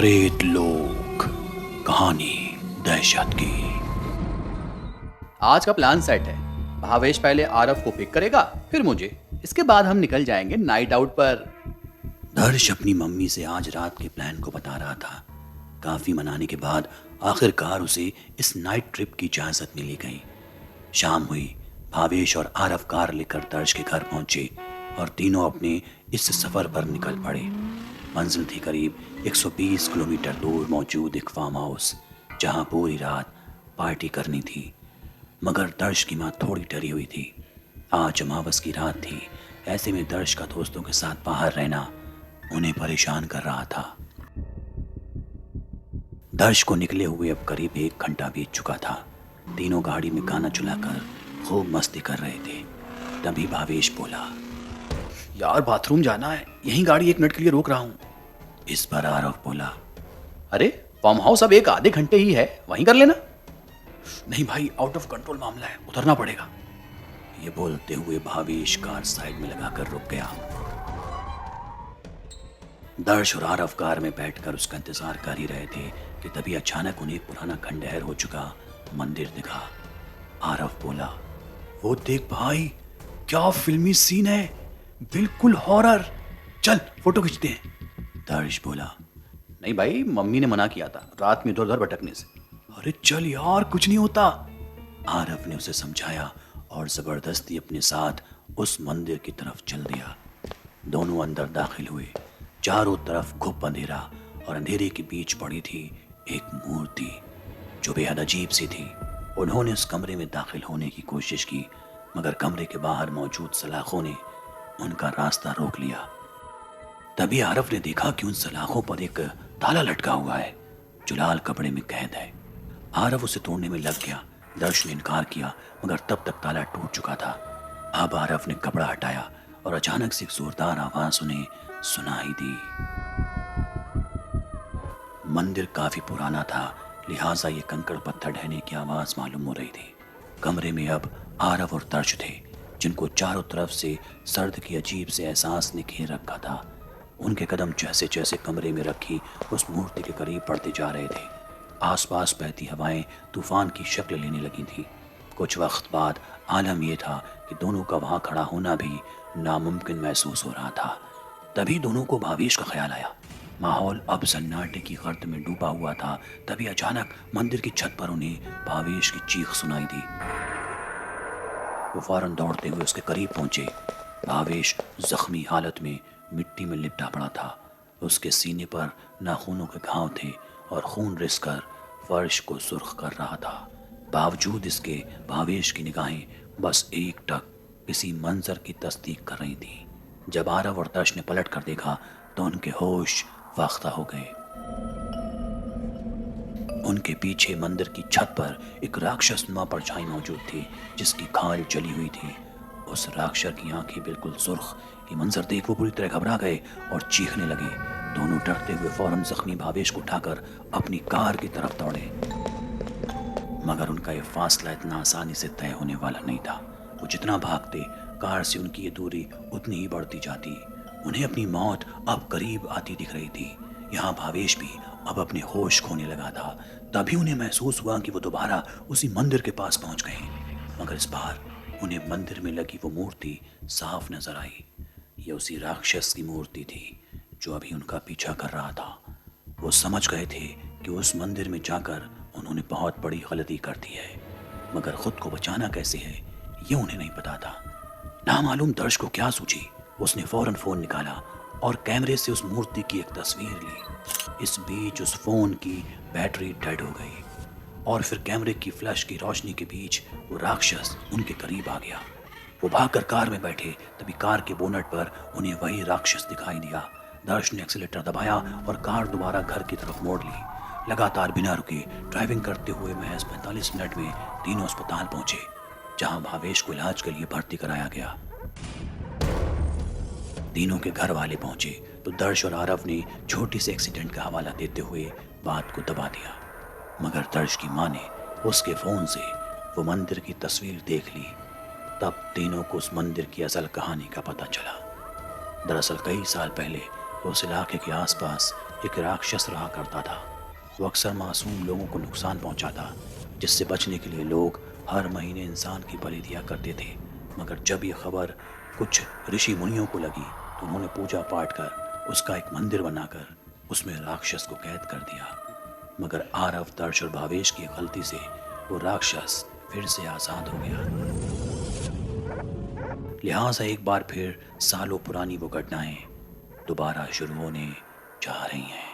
प्रेत लोक कहानी दहशत की। आज का प्लान सेट है। भावेश पहले आरव को पिक करेगा, फिर मुझे। इसके बाद हम निकल जाएंगे नाइट आउट पर। दर्श अपनी मम्मी से आज रात के प्लान को बता रहा था। काफी मनाने के बाद आखिरकार उसे इस नाइट ट्रिप की इजाजत मिली गई। शाम हुई। भावेश और आरव कार लेकर दर्श के घर पहुंचे और तीनों अपने इस सफर पर निकल पड़े। मंजिल थी करीब 120 किलोमीटर दूर मौजूद एक फार्म हाउस, जहां पूरी रात पार्टी करनी थी। मगर दर्श की माँ थोड़ी डरी हुई थी। आज अमावस की रात थी। ऐसे में दर्श का दोस्तों के साथ बाहर रहना उन्हें परेशान कर रहा था। दर्श को निकले हुए अब करीब 1 घंटा बीत चुका था। तीनों गाड़ी में गाना चलाकर खूब मस्ती कर रहे थे। तभी भावेश बोला, यार बाथरूम जाना है, यहीं गाड़ी 1 मिनट के लिए रोक रहा हूँ। इस पर आरव बोला, अरे फार्म हाउस अब 1 आधे घंटे ही है, वहीं कर लेना। नहीं भाई, आउट ऑफ कंट्रोल मामला है, उतरना पड़ेगा। ये बोलते हुए भावेश कार साइड में लगाकर रुक गया। दर्श और आरव कार में बैठकर उसका इंतजार कर ही रहे थे कि तभी अचानक उन्हें पुराना खंडहर हो चुका मंदिर दिखा। आरव बोला, वो देख भाई, क्या फिल्मी सीन है, बिल्कुल हॉरर। चल फोटो खींचते हैं। दर्श बोला, नहीं भाई, मम्मी ने मना किया था रात में इधर उधर भटकने से। अरे चल यार, कुछ नहीं होता। आरव ने उसे समझाया और जबरदस्ती अपने साथ उस मंदिर की तरफ चल दिया। दोनों अंदर दाखिल हुए। चारों तरफ घुप अंधेरा और अंधेरे के बीच पड़ी थी एक मूर्ति जो बेहद अजीब सी थी। उन्होंने उस कमरे में दाखिल होने की कोशिश की, मगर कमरे के बाहर मौजूद सलाखों ने उनका रास्ता रोक लिया। तभी आरव ने देखा कि उन सलाखों पर एक ताला लटका हुआ है जो लाल कपड़े में कैद है। आरव उसे तोड़ने में लग गया। दर्श ने इनकार किया, मगर तब तक ताला टूट चुका था। अब आरव ने कपड़ा हटाया और अचानक से एक जोरदार आवाज उन्हें सुनाई दी। मंदिर काफी पुराना था, लिहाजा ये कंकड़ पत्थर ढहने की आवाज मालूम हो रही थी। कमरे में अब आरव और दर्श थे, जिनको चारों तरफ से सर्द की अजीब से एहसास ने घेर रखा था। उनके कदम जैसे जैसे कमरे में रखी उस मूर्ति के करीब बढ़ते जा रहे थे। आसपास बहती हवाएं तूफान की शक्ल लेने लगी थी। कुछ वक्त बाद आलम यह था कि दोनों का वहां खड़ा होना भी नामुमकिन महसूस हो रहा था। तभी दोनों को भावेश का ख्याल आया। माहौल अब सन्नाटे की गर्द में डूबा हुआ था। तभी अचानक मंदिर की छत पर उन्हें भावेश की चीख सुनाई दी। वो फौरन दौड़ते हुए उसके करीब पहुंचे। भावेश जख्मी हालत में मिट्टी में लिपटा पड़ा था। उसके सीने पर नाखूनों के घाव थे और खून रिसकर फर्श को सुर्ख कर रहा था। बावजूद इसके भावेश की निगाहें बस एकटक किसी मंजर की तस्दीक कर रही थी। जब आरव और दर्श ने पलट कर देखा तो उनके होश फाख्ता हो गए। उनके पीछे मंदिर की छत पर एक राक्षस नुमा परछाई मौजूद थी, जिसकी खाल जली हुई थी। उस राक्षस की आंखें बिल्कुल सुर्ख। ये मंजर देख वो पूरी तरह घबरा गए और चीखने लगे। दोनों डरते हुए फौरन जख्मी भावेश को उठाकर अपनी कार की तरफ दौड़े, मगर उनका ये फासला इतना आसानी से तय होने वाला नहीं था। वो जितना भागते, कार से उनकी ये दूरी उतनी ही बढ़ती जाती। उन्हें अपनी मौत अब करीब आती दिख रही थी। यहाँ भावेश भी अब अपने होश खोने लगा था। तभी उन्हें महसूस हुआ कि वो दोबारा उसी मंदिर के पास पहुंच गए, मगर इस बार उन्हें मंदिर में लगी वो मूर्ति साफ नजर आई। ये उसी राक्षस की मूर्ति थी जो अभी उनका पीछा कर रहा था। वो समझ गए थे कि उस मंदिर में जाकर उन्होंने बहुत बड़ी गलती कर दी है, मगर खुद को बचाना कैसे है ये उन्हें नहीं पता था। नामालूम दर्श को क्या सूझी, उसने फौरन फोन निकाला और कैमरे से उस मूर्ति की एक तस्वीर ली। इस बीच उस फोन की बैटरी डेड हो गई और फिर कैमरे की फ्लैश की रोशनी के बीच वो राक्षस उनके करीब आ गया। वो भागकर कार में बैठे। तभी कार के बोनट पर उन्हें वही राक्षस दिखाई दिया। दर्श ने एक्सीलेटर दबाया और कार दोबारा घर की तरफ मोड़ ली। लगातार बिना रुके ड्राइविंग करते हुए महज 45 मिनट में तीनों अस्पताल पहुंचे, जहां भावेश को इलाज के लिए भर्ती कराया गया। तीनों के घर वाले पहुंचे तो दर्श और आरव ने छोटी से एक्सीडेंट का हवाला देते हुए बात को दबा दिया, मगर दर्श की मां ने उसके फोन से वो मंदिर की तस्वीर देख ली। तब तीनों को उस मंदिर की असल कहानी का पता चला। दरअसल कई साल पहले उस इलाके के आसपास एक राक्षस रहा करता था। वो अक्सर मासूम लोगों को नुकसान पहुंचाता, जिससे बचने के लिए लोग हर महीने इंसान की बलि दिया करते थे। मगर जब ये खबर कुछ ऋषि मुनियों को लगी तो उन्होंने पूजा पाठ कर उसका एक मंदिर बनाकर उसमें राक्षस को कैद कर दिया। मगर आरव, दर्श और भावेश की गलती से वो राक्षस फिर से आजाद हो गया। लिहाजा एक बार फिर सालों पुरानी वो घटनाएं दोबारा शुरू होने जा रही हैं।